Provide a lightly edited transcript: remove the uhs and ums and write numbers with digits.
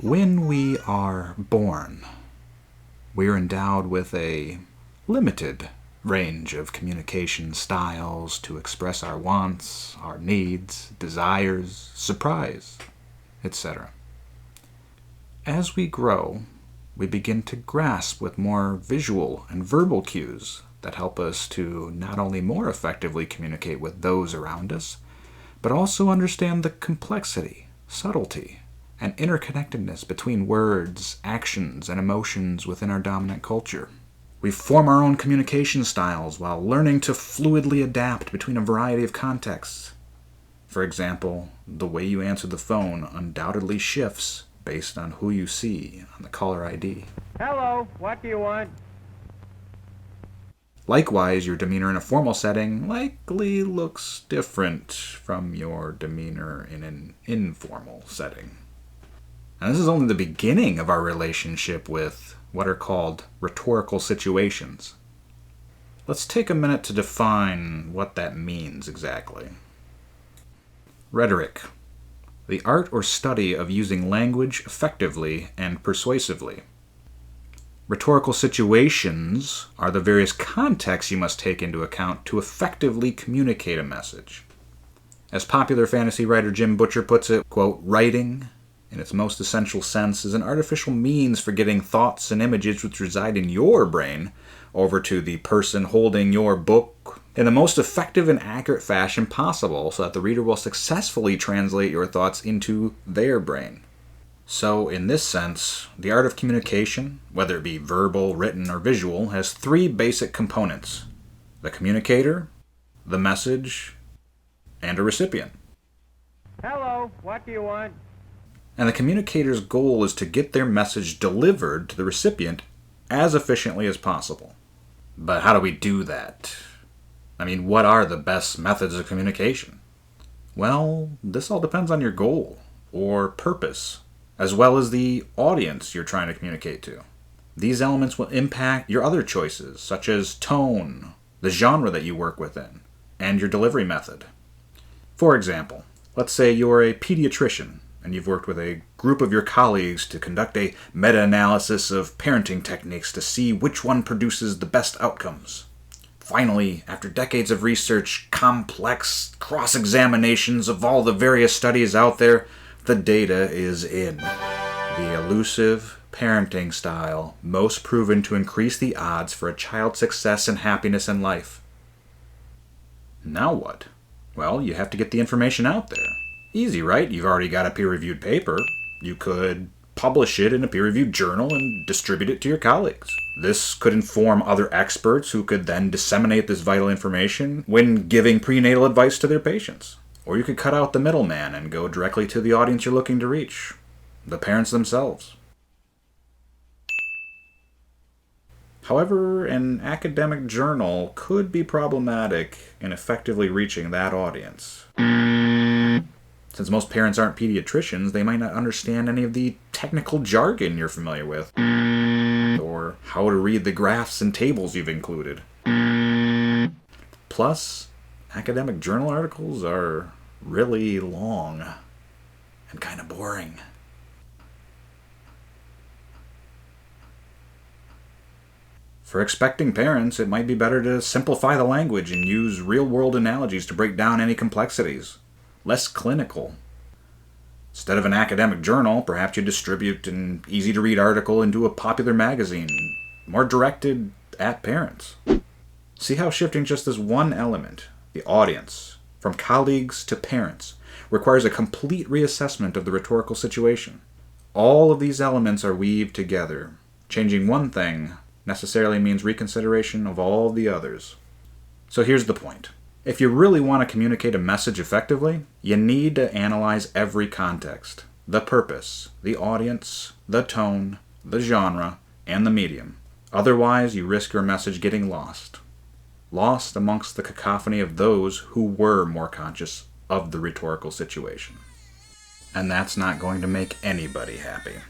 When we are born, we are endowed with a limited range of communication styles to express our wants, our needs, desires, surprise, etc. As we grow, we begin to grasp with more visual and verbal cues that help us to not only more effectively communicate with those around us, but also understand the complexity, subtlety, and interconnectedness between words, actions, and emotions within our dominant culture. We form our own communication styles while learning to fluidly adapt between a variety of contexts. For example, the way you answer the phone undoubtedly shifts based on who you see on the caller ID. Hello, what do you want? Likewise, your demeanor in a formal setting likely looks different from your demeanor in an informal setting. And this is only the beginning of our relationship with what are called rhetorical situations. Let's take a minute to define what that means exactly. Rhetoric, the art or study of using language effectively and persuasively. Rhetorical situations are the various contexts you must take into account to effectively communicate a message. As popular fantasy writer Jim Butcher puts it, quote, "Writing, in its most essential sense, is an artificial means for getting thoughts and images which reside in your brain over to the person holding your book in the most effective and accurate fashion possible so that the reader will successfully translate your thoughts into their brain." So, in this sense, the art of communication, whether it be verbal, written, or visual, has three basic components: the communicator, the message, and a recipient. Hello, what do you want? And the communicator's goal is to get their message delivered to the recipient as efficiently as possible. But how do we do that? I mean, what are the best methods of communication? Well, this all depends on your goal, or purpose, as well as the audience you're trying to communicate to. These elements will impact your other choices, such as tone, the genre that you work within, and your delivery method. For example, let's say you're a pediatrician, and you've worked with a group of your colleagues to conduct a meta-analysis of parenting techniques to see which one produces the best outcomes. Finally, after decades of research, complex cross-examinations of all the various studies out there, the data is in. The elusive parenting style most proven to increase the odds for a child's success and happiness in life. Now what? Well, you have to get the information out there. Easy, right? You've already got a peer-reviewed paper. You could publish it in a peer-reviewed journal and distribute it to your colleagues. This could inform other experts who could then disseminate this vital information when giving prenatal advice to their patients. Or you could cut out the middleman and go directly to the audience you're looking to reach, the parents themselves. However, an academic journal could be problematic in effectively reaching that audience. Since most parents aren't pediatricians, they might not understand any of the technical jargon you're familiar with, or how to read the graphs and tables you've included. Plus, academic journal articles are really long and kind of boring. For expecting parents, it might be better to simplify the language and use real-world analogies to break down any complexities. Less clinical. Instead of an academic journal, perhaps you distribute an easy-to-read article into a popular magazine, more directed at parents. See how shifting just this one element, the audience, from colleagues to parents, requires a complete reassessment of the rhetorical situation. All of these elements are weaved together. Changing one thing necessarily means reconsideration of all the others. So here's the point. If you really want to communicate a message effectively, you need to analyze every context, the purpose, the audience, the tone, the genre, and the medium. Otherwise, you risk your message getting lost. Lost amongst the cacophony of those who were more conscious of the rhetorical situation. And that's not going to make anybody happy.